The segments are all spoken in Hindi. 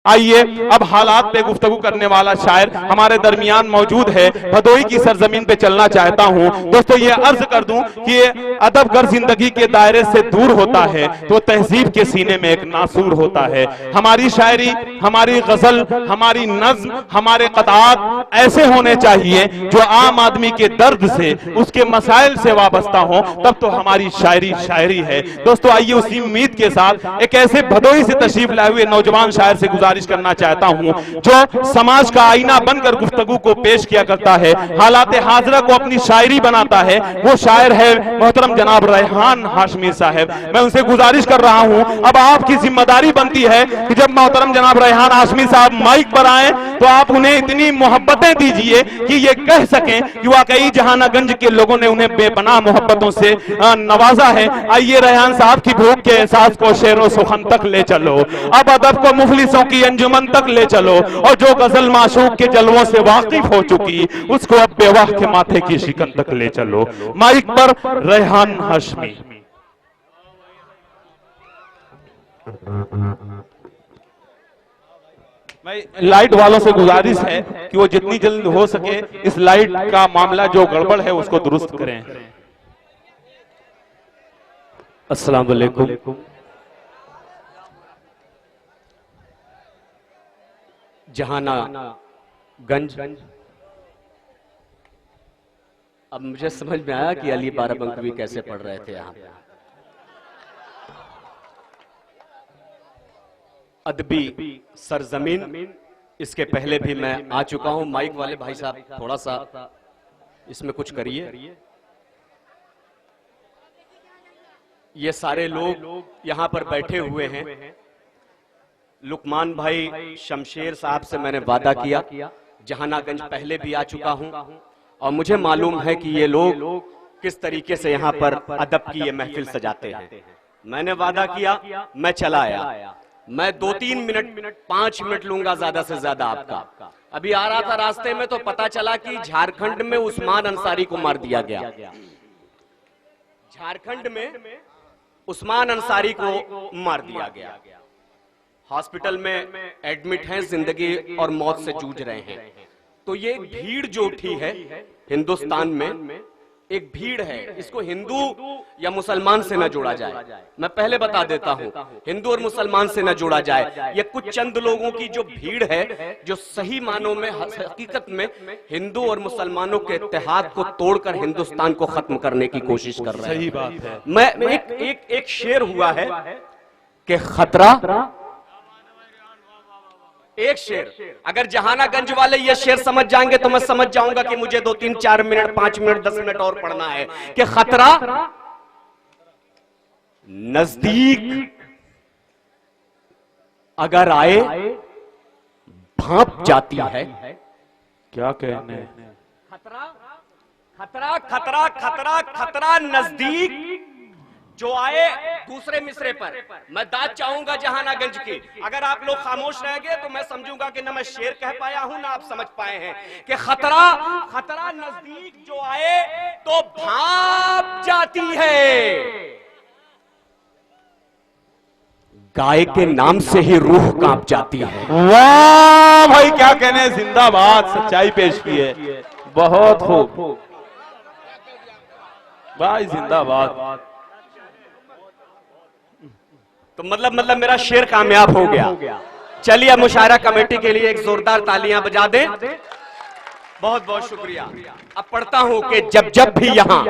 आइए अब हालात पे गुफ्तगू करने वाला शायर हमारे दरमियान मौजूद है। भदोई की सरजमीन पे चलना चाहता हूं। दोस्तों ये अर्ज कर दूं कि अदब गर जिंदगी के दायरे से दूर होता है तो तहजीब के सीने में एक नासूर होता है। हमारी शायरी, हमारी गजल, हमारी नज्म, हमारे क़तात ऐसे होने चाहिए जो आम आदमी के दर्द से, उसके मसाइल से वाबस्ता हो, तब तो हमारी शायरी शायरी है। दोस्तों आइए उसी उम्मीद के साथ एक ऐसे भदोई से तशरीफ लाए हुए नौजवान शायर से गुजारिश करना चाहता हूं जो समाज का आईना बनकर गुफ्तगू को पेश किया करता है, हालात हाजरा को अपनी शायरी बनाता है। वो शायर है मोहतरम जनाब रेहान हाशमी साहब। मैं उनसे गुजारिश कर रहा हूं, अब आपकी जिम्मेदारी बनती है कि जब मोहतरम जनाब रेहान हाशमी साहब माइक पर आए तो आप उन्हें इतनी मोहब्बतें दीजिए कि ये कह सकें कि वाकई जहानागंज के लोगों ने उन्हें बेपनाह मोहब्बतों से नवाजा है। आइए रेहान साहब की भूख के एहसास को शेरो सुखन तक ले चलो, अब अदब को मुफलिसों की अंजुमन तक ले चलो, और जो गजल माशूक के जलवों से वाकिफ हो चुकी उसको अब बेवाह के माथे की शिकन तक ले चलो। माइक पर रेहान हाशमी। भाई लाइट वालों से गुजारिश है कि वो जितनी जल्द हो सके इस लाइट का मामला जो गड़बड़ है उसको दुरुस्त करें। अस्सलाम वालेकुम। जहानागंज, अब मुझे समझ में आया कि अली बाराबंकी कैसे पढ़ रहे थे यहाँ पे। अदबी सरजमीन, इसके पहले भी मैं आ चुका हूं। माइक वाले भाई साहब थोड़ा सा इसमें कुछ करिए। ये सारे लोग यहाँ पर बैठे हुए हैं। लुकमान भाई शमशेर साहब से मैंने वादा किया, जहानागंज पहले भी आ चुका हूं और मुझे मालूम है कि ये लोग किस तरीके से यहाँ पर अदब की ये महफिल सजाते हैं। मैंने वादा किया, मैं चला आया। मैं 2-3 मिनट 5 मिनट लूंगा ज्यादा से ज्यादा आपका। अभी आ रहा था रास्ते में तो पता चला कि झारखंड में उस्मान अंसारी को मार दिया गया। झारखंड में उस्मान अंसारी को मार दिया गया। हॉस्पिटल में एडमिट हैं, जिंदगी और मौत से जूझ रहे हैं। तो ये भीड़ जो उठी है हिंदुस्तान में, एक भीड़ है, इसको हिंदू या मुसलमान से न जोड़ा जाए। मैं पहले बता देता हूं, हिंदू और मुसलमान से न जोड़ा जाए। ये कुछ चंद लोगों की जो भीड़ है जो सही मानों में हकीकत में हिंदू और मुसलमानों के इत्तेहाद को तोड़कर हिंदुस्तान को खत्म करने की कोशिश कर रहे हैं। सही बात है। मैं एक शेर हुआ है कि खतरा, एक शेर, अगर जहानागंज वाले ये शेर समझ जाएंगे तो मैं समझ जाऊंगा कि मुझे 2-3-4 मिनट 5 मिनट 10 मिनट और पढ़ना है। कि खतरा नजदीक अगर आए भांप जाती है। क्या कहने, खतरा खतरा खतरा खतरा खतरा नजदीक जो आए दूसरे मिसरे पर। मैं दाद चाहूंगा जहानागंज की, अगर आप लोग खामोश रह गए तो मैं समझूंगा कि ना मैं शेर कह पाया हूं ना आप समझ पाए हैं। कि खतरा खतरा नजदीक जो आए तो भाप जाती है। गाय के नाम से ही रूह कांप जाती है। वाह भाई क्या कहने, जिंदाबाद, सच्चाई पेश की है, बहुत खूब भाई, जिंदाबाद। तो मतलब मेरा शेर कामयाब हो गया। चलिए अब मुशायरा कमेटी के लिए एक जोरदार तालियां बजा दें। बहुत बहुत शुक्रिया। अब पढ़ता हूं कि जब भी यहां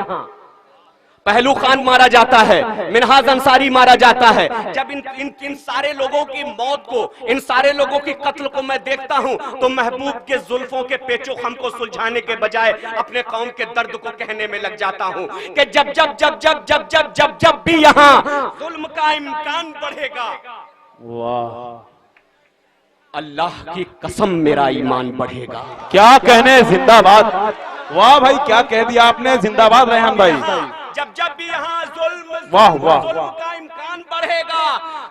पहलू खान मारा जाता है, मिनहाज अंसारी मारा जाता है, जब इन सारे लोगों की मौत को, इन सारे लोगों की कत्ल को मैं देखता हूं तो महबूब के जुल्फों के पेचो खम को सुलझाने के बजाय अपने कौम के दर्द को कहने में लग जाता हूं कि जब जब जब जब जब जब जब जब भी यहां जुल्म का इम्कान बढ़ेगा, वाह अल्लाह की कसम मेरा ईमान बढ़ेगा। क्या कहने, जिंदाबाद। वाह भाई क्या कह दिया आपने, जिंदाबाद रेहान भाई। जब जब भी यहाँ जुल्म वाह वाह जुल्म का इम्कान बढ़ेगा,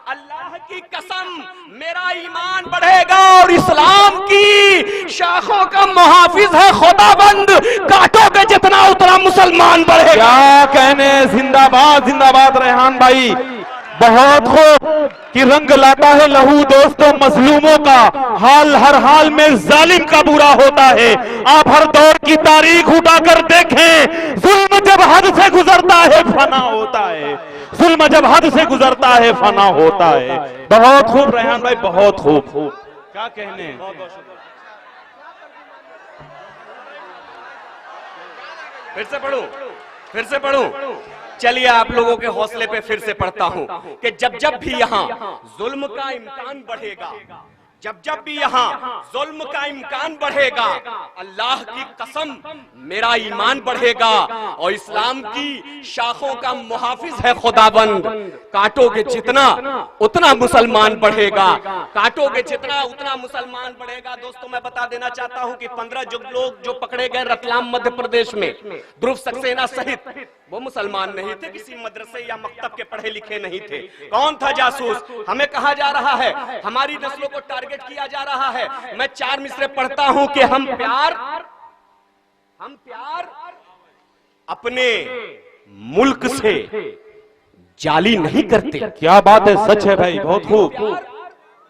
अल्लाह की कसम मेरा ईमान बढ़ेगा। और इस्लाम की शाखों का मुहाफिज है खुदाबंद, काटोगे जितना उतना मुसलमान बढ़ेगा। क्या कहने, जिंदाबाद जिंदाबाद रेहान भाई। बहुत खूब कि रंग लाता है लहू दोस्तों मजलूमों का, हाल हर हाल में जालिम का बुरा होता है। आप हर दौर की तारीख उठाकर देखें, जुल्म जब हद से गुजरता है फना होता है, जुल्म जब हद से गुजरता है फना होता है। बहुत खूब रेहान भाई, बहुत खूब। क्या कहने, फिर से पढ़ूं। चलिए आप लोगों के हौसले पे फिर से पढ़ता हूं कि जब जब भी यहां जुल्म का इम्कान बढ़ेगा, जब जब भी यहाँ जुल्म का इम्कान बढ़ेगा, अल्लाह की कसम मेरा ईमान बढ़ेगा और इस्लाम की शाखों का मुहाफिज है खुदाबंद। काटोगे जितना उतना मुसलमान बढ़ेगा, काटोगे जितना उतना मुसलमान बढ़ेगा। दोस्तों मैं बता देना चाहता हूं कि 15 लोग जो पकड़े गए रतलाम मध्य प्रदेश में, ध्रुव सक्सेना सहित, वो मुसलमान नहीं थे, किसी मदरसे या मकतब के पढ़े लिखे नहीं थे। कौन था जासूस? हमें कहा जा रहा है, हमारी नस्लों को टारगेट किया जा रहा है। मैं 4 मिसरे पढ़ता हूं कि हम प्यार अपने मुल्क से जाली नहीं करते। क्या बात है, सच है भाई, बहुत खूब।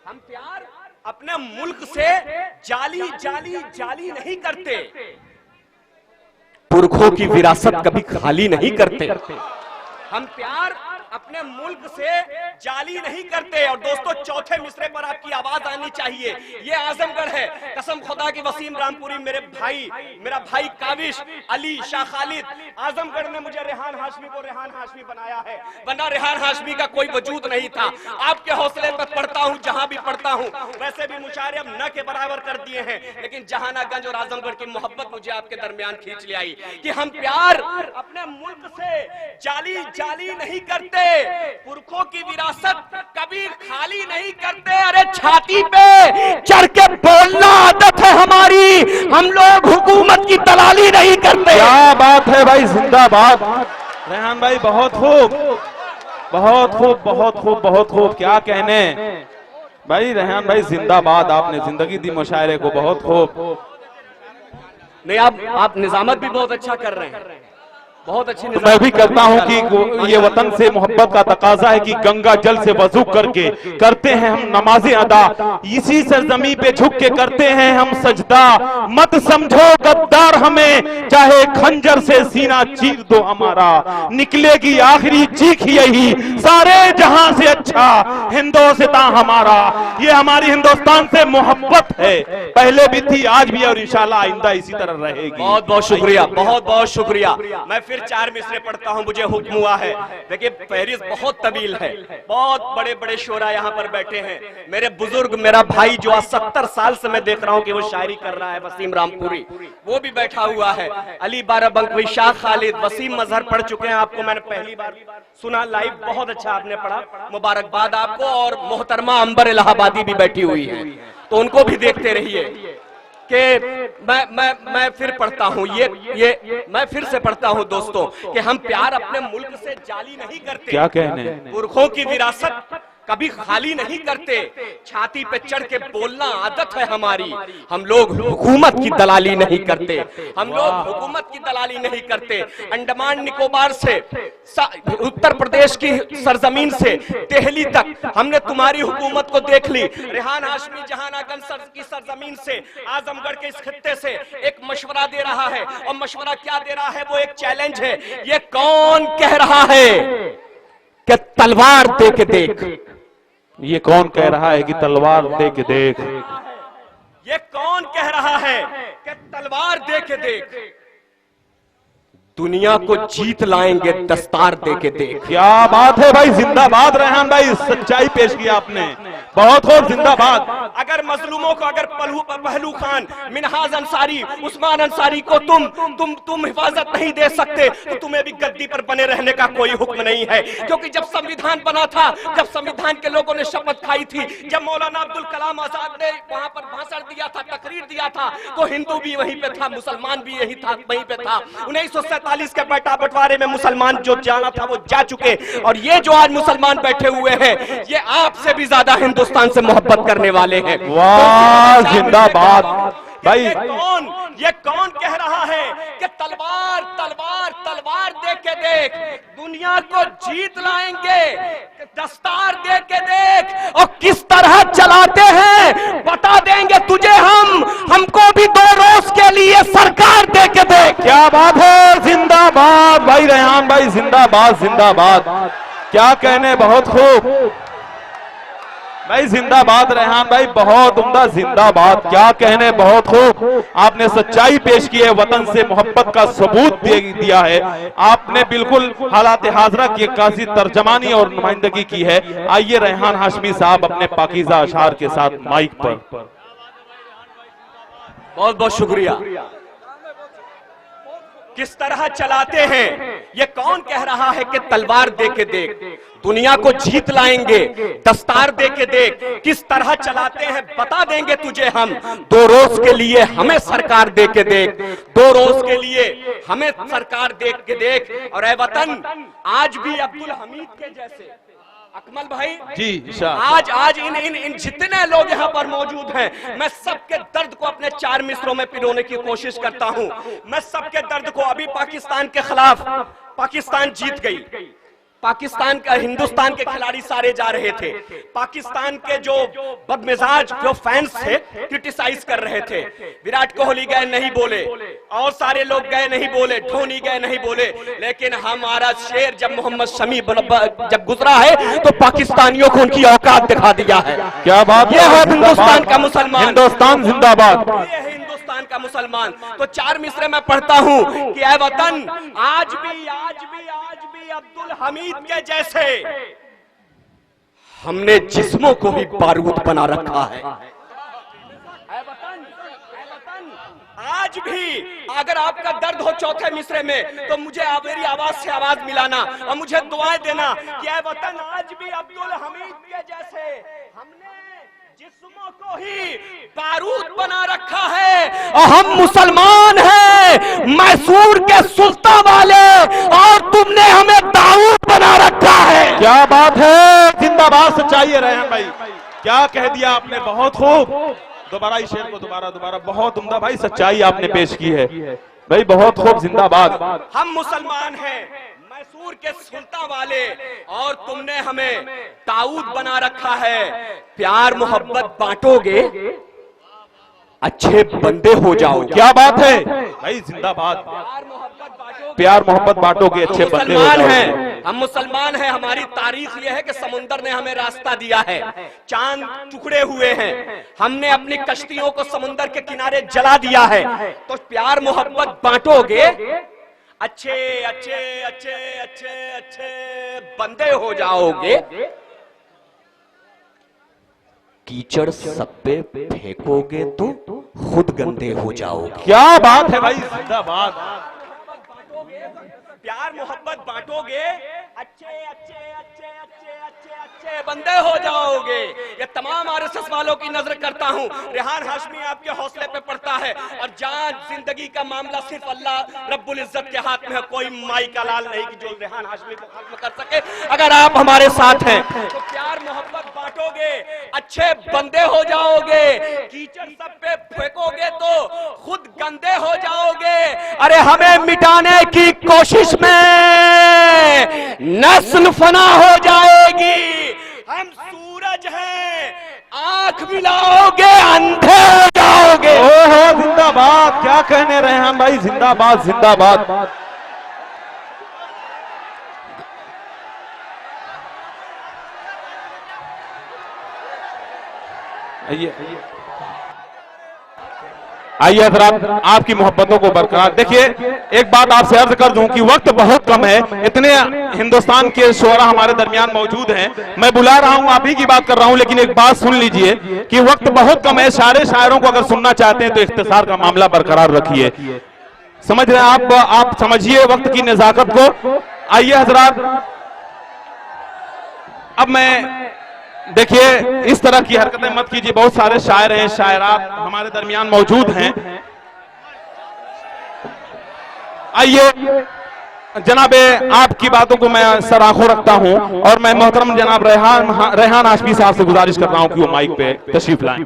हम प्यार अपने मुल्क से जाली नहीं करते, पुरखों की विरासत कभी खाली नहीं करते। हम प्यार अपने मुल्क से जाली नहीं करते। और दोस्तों चौथे मिसरे पर आपकी आवाज आनी चाहिए। ये आजमगढ़ है, कसम खुदा की वसीम रामपुरी मेरा भाई काविश अली शाह खालिद, आजमगढ़ ने मुझे रेहान हाशमी को रेहान हाशमी बनाया है, वरना रेहान हाशमी का कोई वजूद नहीं था। आपके हौसले पर पढ़ता हूँ, जहां भी पढ़ता हूँ। वैसे भी मुशायरे अब न के बराबर कर दिए हैं, लेकिन जहानागंज और आजमगढ़ की मोहब्बत मुझे आपके दरमियान खींच ले आई कि हम प्यार अपने मुल्क से जाली नहीं करते, पुरखों की विरासत कभी खाली नहीं करते। अरे छाती पे चढ़ के बोलना आदत है हमारी, हम लोग हुकूमत की दलाली नहीं करते। क्या बात है भाई, जिंदाबाद रेहान भाई, बहुत खूब, बहुत खूब, बहुत खूब, बहुत खूब। क्या कहने भाई, रेहान भाई जिंदाबाद, आपने जिंदगी दी मुशायरे को, बहुत खूब। नहीं आप निजामत भी बहुत अच्छा कर रहे हैं, बहुत अच्छी। मैं भी करता हूं कि ये वतन से मोहब्बत का तकाजा है कि गंगा जल से वजू करके करते हैं हम नमाज़े अदा, इसी सरजमी पे झुक के करते हैं हम सजदा। मत समझो गद्दार हमें, चाहे खंजर से सीना चीर दो हमारा, निकलेगी आखिरी चीख यही, सारे जहां से अच्छा हिंदुस्तान हमारा। ये हमारी हिंदुस्तान से मोहब्बत है, पहले भी थी, आज भी, और इंशाल्लाह आइंदा इसी तरह रहेगी। बहुत बहुत शुक्रिया, बहुत बहुत शुक्रिया। मैं फिर 4 मिसरे पढ़ता हूं, मुझे हुक्म हुआ है। देखिए फहरिस्त बहुत तवील है, बहुत बड़े बड़े शोरा यहाँ पर बैठे हैं। मेरे बुजुर्ग, मेरा भाई जो आज 70 साल से मैं देख रहा हूँ कि वो शायरी कर रहा है, वसीम रामपुरी, वो भी बैठा हुआ है। अली बाराबंकी, शाह खालिद, वसीम मजहर पढ़ चुके हैं। आपको मैंने पहली बार सुना लाइव, बहुत अच्छा आपने पढ़ा, मुबारकबाद आपको। और मोहतरमा अंबर इलाहाबादी भी बैठी हुई है, तो उनको भी देखते रहिए कि मैं फिर पढ़ता हूं, ये मैं फिर से पढ़ता हूं दोस्तों कि हम प्यार अपने मुल्क से जाली नहीं करते। क्या कहने, पुरखों की विरासत कभी खाली नहीं करते, छाती पे चढ़ के बोलना आदत है हमारी। हम लोग हुकूमत की दलाली नहीं करते, हम लोग हुकूमत की दलाली नहीं करते। अंडमान निकोबार से उत्तर प्रदेश की सरजमीन से दिल्ली तक हमने तुम्हारी हुकूमत को देख ली। रेहान हाशमी जहानागंज की सरजमीन से, आजमगढ़ के इस खित्ते से एक मशवरा दे रहा है, और मशवरा क्या दे रहा है, वो एक चैलेंज है। ये कौन कह रहा है कि तलवार दे के देख? ये कौन कह रहा है कि तलवार दे के देख? ये कौन कह रहा है कि तलवार दे के देख? दुनिया को जीत लाएंगे दस्तार दे के देख। क्या बात है भाई, जिंदाबाद रेहान भाई, सच्चाई पेश किया आपने, बहुत खूब, जिंदाबाद। अगर मजलूमों को, अगर पहलू खान, मिनहाज अंसारी, उस्मान अंसारी को तुम हिफाजत नहीं दे सकते, तो तुम्हें भी गद्दी पर बने रहने का कोई हुक्म नहीं है। क्योंकि जब संविधान बना था, जब संविधान के लोगों ने शपथ खाई थी, जब मौलाना अब्दुल कलाम आजाद ने वहां पर भाषण दिया था, तकरीर दिया था, तो हिंदू भी वहीं पे था, मुसलमान भी यही था, वहीं पे था। 1947 के बंटवारे में मुसलमान जो जाना था वो जा चुके, और ये जो आज मुसलमान बैठे हुए हैं, ये आपसे भी ज्यादा हिंदुस्तान से मोहब्बत करने वाले हैं। वाह, जिंदाबाद भाई। ये कौन कह रहा है कि तलवार तलवार तलवार दे के देख, दुनिया को जीत लाएंगे, दस्तार दे के देख, और किस तरह चलाते हैं बता देंगे तुझे हम, हमको भी 2 रोज के लिए सरकार दे के देख। क्या बात है, जिंदाबाद भाई रेहान भाई, जिंदाबाद जिंदाबाद, क्या कहने, बहुत खूब भाई, जिंदाबाद रेहान भाई, बहुत उम्दा, जिंदाबाद, क्या कहने, बहुत खूब। आपने सच्चाई पेश की है, वतन से मोहब्बत का सबूत दिया है आपने, बिल्कुल हालात हाजरा की कासी तर्जमानी और नुमाइंदगी की है। आइए रेहान हाशमी साहब अपने पाकीज़ा अशार के साथ माइक पर। बहुत बहुत शुक्रिया। किस तरह चलाते हैं, ये कौन कह रहा है कि तलवार दे के देख, दुनिया को जीत लाएंगे, दस्तार दे के देख, किस तरह चलाते हैं बता देंगे तुझे हम, 2 रोज के लिए हमें सरकार दे के देख, 2 रोज के लिए हमें सरकार दे के देख। और ऐ वतन, आज भी अब्दुल हमीद के जैसे अकमल भाई जी, आज इन जितने लोग यहाँ पर मौजूद हैं, मैं सबके दर्द को अपने 4 मिसरों में पिरोने की कोशिश करता हूँ। मैं सबके दर्द को, अभी पाकिस्तान के खिलाफ, पाकिस्तान जीत गई, पाकिस्तान का, हिंदुस्तान के खिलाड़ी सारे जा रहे थे, पाकिस्तान के जो बदमिजाज जो फैंस थे क्रिटिसाइज कर रहे थे, विराट कोहली गए नहीं बोले, और सारे लोग गए नहीं बोले, धोनी गए नहीं बोले, लेकिन हमारा शेर जब मोहम्मद शमी जब गुजरा है तो पाकिस्तानियों को उनकी औकात दिखा दिया है। क्या बात, यह है हिंदुस्तान का मुसलमान, हिंदुस्तान जिंदाबाद, ये है हिंदुस्तान का मुसलमान। तो 4 मिसरे मैं पढ़ता हूँ कि ऐ वतन, आज भी अब्दुल हमीद के जैसे हमने जिस्मों को भी बारूद बना रखा है। आज भी अगर आपका दर्द हो चौथे मिसरे में तो मुझे मेरी आवाज से आवाज मिलाना और मुझे दुआएं देना कि ऐ वतन, आज भी अब्दुल हमीद के जैसे हमने जिस्मों को ही बारूद बना रखा है, और हम मुसलमान हैं, मैसूर के सुल्तान वाले, और तुमने हमें दाऊद बना रखा है। क्या बात है, जिंदाबाद, सच्चाई है रेहान भाई, क्या कह दिया आपने, बहुत खूब। दोबारा इस शेर को दोबारा, बहुत उम्दा भाई, सच्चाई आपने पेश की है भाई, बहुत खूब, जिंदाबाद। हम मुसलमान हैं, मैसूर के सुल्तान वाले, और तुमने हमें दाऊद बना रखा है। प्यार मोहब्बत बांटोगे, अच्छे बंदे हो जाओगे। क्या बात है भाई, जिंदाबाद, प्यार मोहब्बत बांटोगे, अच्छे बंदे हो जाओगे। हम मुसलमान हैं, हमारी तारीख यह है कि समुंदर ने हमें रास्ता दिया है, चांद टुकड़े हुए हैं, हमने अपनी कश्तियों को समुंदर के किनारे जला दिया है। तो प्यार मोहब्बत बांटोगे, अच्छे अच्छे अच्छे अच्छे अच्छे बंदे हो जाओगे। कीचड़ सब पे फेंकोगे तो खुद गंदे हो जाओगे। क्या बात है भाई, जिंदाबाद। प्यार मोहब्बत बांटोगे, अच्छे अच्छे अच्छे अच्छे अच्छे अच्छे बंदे हो जाओगे। ये तमाम आरएसएस वालों की नजर करता हूँ। रेहान हाशमी आपके हौसले पे पड़ता है, और जान जिंदगी का मामला सिर्फ अल्लाह रब्बुल इज्जत के हाथ में है। कोई माई का लाल नहीं कि जो रेहान हाशमी को खत्म कर सके। अगर आप हमारे साथ हैं तो प्यार मोहब्बत बांटोगे, अच्छे बंदे हो जाओगे। कीचड़ सब पे फेंकोगे तो खुद गंदे हो जाओगे। अरे हमें मिटाने की कोशिश में नस्ल फना हो जाएगी। हम सूरज हैं, आंख मिलाओगे अंधे हो जाओगे। ओहो, जिंदाबाद, क्या कहने रेहान भाई, जिंदाबाद जिंदाबाद। आइए हजरात, आपकी मोहब्बतों को बरकरार। देखिए, एक बात आपसे अर्ज कर दूं कि वक्त बहुत कम है, इतने हिंदुस्तान के शोरा हमारे दरमियान मौजूद हैं। मैं बुला रहा हूं, आप ही की बात कर रहा हूं, लेकिन एक बात सुन लीजिए कि वक्त बहुत कम है। सारे शायरों को अगर सुनना चाहते हैं तो इख्तिसार का मामला बरकरार रखिए। समझ रहे हैं आप समझिए वक्त की नजाकत को। आइए हजरात, अब मैं देखिए, इस तरह की हरकतें मत कीजिए। बहुत सारे शायर हैं, शायरात हमारे दरमियान मौजूद हैं। आइए जनाबे, आपकी बातों को मैं सर आंखों रखता हूं, और मैं मोहतरम जनाब रेहान हाशमी साहब से गुजारिश कर रहा हूं कि वो माइक पे तशरीफ लाएं।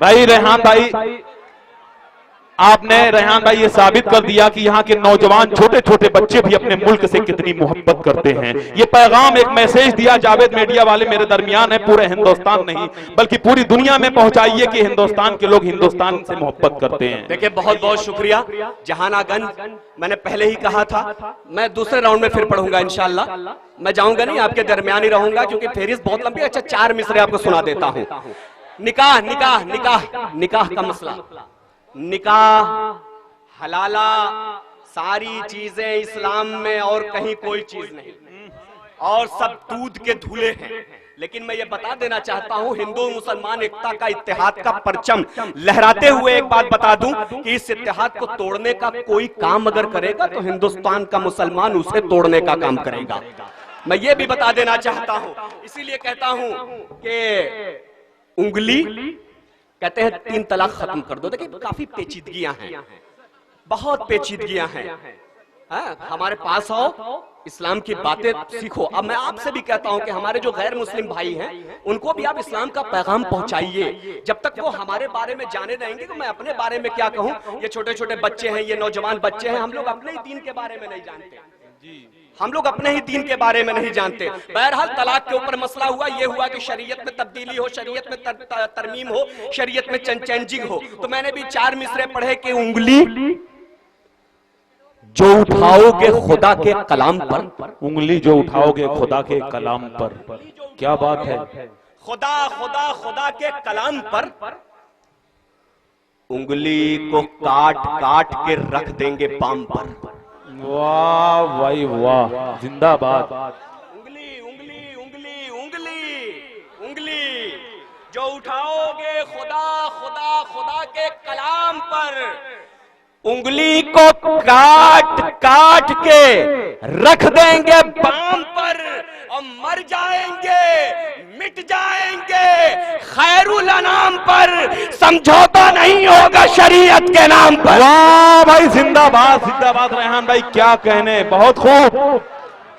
भाई रेहान भाई, आपने रेहान भाई ये साबित कर दिया कि यहाँ के नौजवान छोटे छोटे बच्चे भी अपने मुल्क से कितनी मोहब्बत करते हैं। ये पैगाम, एक मैसेज दिया जावेद मीडिया वाले मेरे दरमियान है, पूरे हिंदुस्तान नहीं बल्कि पूरी दुनिया में पहुंचाइए कि हिंदुस्तान के लोग हिंदुस्तान से मोहब्बत करते हैं। देखिए बहुत बहुत शुक्रिया जहानागंज, मैंने पहले ही कहा था मैं दूसरे राउंड में फिर पढ़ूंगा इंशाल्लाह। मैं जाऊंगा नहीं, आपके दरमियान ही रहूंगा क्योंकि फेरिस्त बहुत लंबी। अच्छा 4 मिसरे आपको सुना देता हूं। निकाह निकाह निकाह निकाह का मसला, निकाह हलाला सारी चीजें इस्लाम में और कहीं कोई चीज नहीं, और सब दूध के धूले हैं। लेकिन मैं ये बता देना चाहता हूं, हिंदू मुसलमान एकता का, इत्तेहाद का परचम लहराते हुए एक बात बता दूं कि इस इत्तेहाद को तोड़ने का कोई काम अगर करेगा तो हिंदुस्तान का मुसलमान उसे तोड़ने का काम करेगा। मैं ये भी बता देना चाहता हूं, इसीलिए कहता हूं कि उंगली कहते हैं 3 तलाक खत्म कर दो। देखिए काफी पेचीदगियां हैं, बहुत पेचीदगियां हैं। हमारे पास आओ, इस्लाम की बातें सीखो। अब मैं आपसे भी कहता हूं कि हमारे जो गैर मुस्लिम भाई हैं उनको भी आप इस्लाम का पैगाम पहुंचाइए। जब तक वो हमारे बारे में जाने रहेंगे तो मैं अपने बारे में क्या कहूं। ये छोटे छोटे बच्चे हैं, ये नौजवान बच्चे हैं, हम लोग अपने ही दीन के बारे में नहीं जानते, हम लोग अपने ही दीन के बारे में नहीं जानते। बहरहाल तलाक के ऊपर मसला हुआ, ये हुआ कि शरीयत में तब्दीली हो, शरीयत में तरमीम हो, शरीयत में चेंजिंग हो। तो मैंने भी 4 मिसरे पढ़े कि उंगली जो उठाओगे खुदा के कलाम पर, उंगली जो उठाओगे खुदा के कलाम पर, क्या बात है। खुदा खुदा खुदा के कलाम पर उंगली को काट काट के रख देंगे पाम पर। वाह भाई वाह, जिंदाबाद। उंगली उंगली उंगली उंगली उंगली जो उठाओगे खुदा खुदा खुदा के कलाम पर, उंगली को काट काट के रख देंगे बाम पर, और मर जाएंगे मिट जाएंगे खैरुल अनाम पर। समझौता नहीं होगा शरीयत के नाम पर। वाह भाई, जिंदाबाद जिंदाबाद रेहान भाई, क्या कहने, बहुत खूब,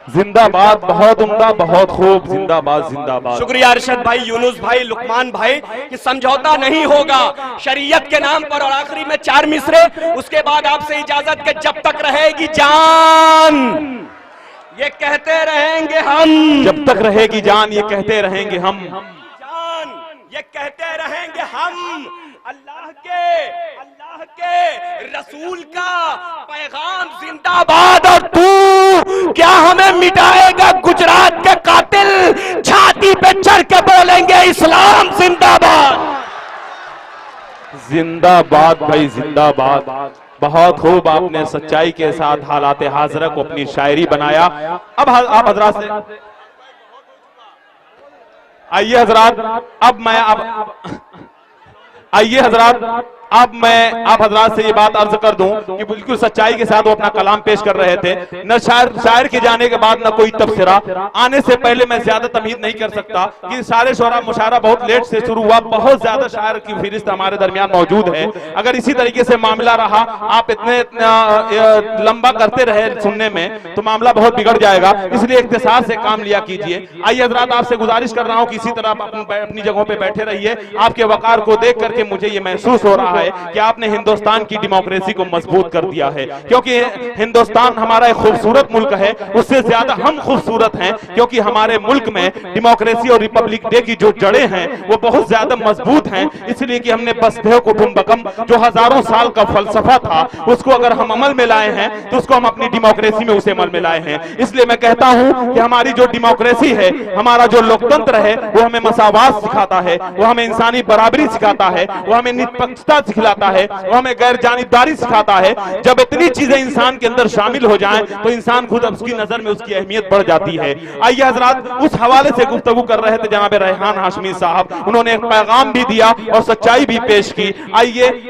जिंदाबाद, बहुत उम्दा, बहुत खूब, जिंदाबाद जिंदाबाद। शुक्रिया अरशद भाई, यूनुस भाई, लुकमान भाई कि समझौता नहीं होगा शरीयत के नाम पर। और आखिरी में 4 मिसरे, उसके बाद आपसे इजाजत के जब तक रहेगी जान ये कहते रहेंगे हम, जब तक रहेगी जान ये कहते रहेंगे हम, जान ये कहते रहेंगे हम। अल्लाह के रसूल का पैगाम जिंदाबाद। और तू क्या हमें मिटाएगा गुजरात के कातिल, छाती पे चढ़ के बोलेंगे इस्लाम जिंदाबाद। जिंदाबाद भाई जिंदाबाद। बहुत खूब, आपने सच्चाई के साथ हालात हाजरा को अपनी शायरी बनाया। अब आप हजरात से आइए हजरात, आइए हजरात, अब मैं आप हजरात से ये बात अर्ज कर दूं कि बिल्कुल सच्चाई के साथ वो अपना कलाम पेश कर रहे थे। न शायर के जाने के बाद न कोई तबसरा, आने से पहले मैं ज्यादा तमीज नहीं कर सकता कि सारे शोरा मुशायरा बहुत लेट से शुरू हुआ, बहुत ज्यादा शायर की फहरिस्त हमारे दरमियान मौजूद है। अगर इसी तरीके से मामला रहा, आप इतने लंबा करते रहे सुनने में तो मामला बहुत बिगड़ जाएगा, इसलिए इख्तिसार से काम लिया कीजिए। आइए हजरात, आपसे गुजारिश कर रहा हूँ कि इसी तरह आप अपनी जगहों पर बैठे रहिए। आपके वकार को देख करके मुझे ये महसूस हो रहा है कि आपने हिंदुस्तान की डेमोक्रेसी को मजबूत कर दिया है, क्योंकि हिंदुस्तान हमारा एक खूबसूरत मुल्क है, उससे ज्यादा हम खूबसूरत हैं क्योंकि हमारे मुल्क में डेमोक्रेसी और रिपब्लिक डे की जो जड़ें हैं वो बहुत ज्यादा मजबूत हैं। इसलिए कि हमने बसदेव कुटुंबकम जो हजारों साल का फलसफा था उसको अगर हम अमल में लाए हैं तो उसको हम अपनी डेमोक्रेसी में उसे अमल में लाए हैं। इसलिए मैं कहता हूं कि हमारी जो डेमोक्रेसी है, हमारा जो लोकतंत्र है, वो हमें मसावात सिखाता है, वो हमें इंसानी बराबरी सिखाता है, वो हमें निष्पक्षता सिखलाता है, वो हमें गैर जानिबदारी सिखाता है। जब इतनी चीजें इंसान के अंदर शामिल हो जाएं तो इंसान खुद उसकी नजर में उसकी अहमियत बढ़ जाती है। आइए हजरात, उस हवाले से गुफ्तगू कर रहे थे जनाब रेहान हाशमी साहब, उन्होंने एक पैगाम भी दिया और सच्चाई भी पेश की। आइए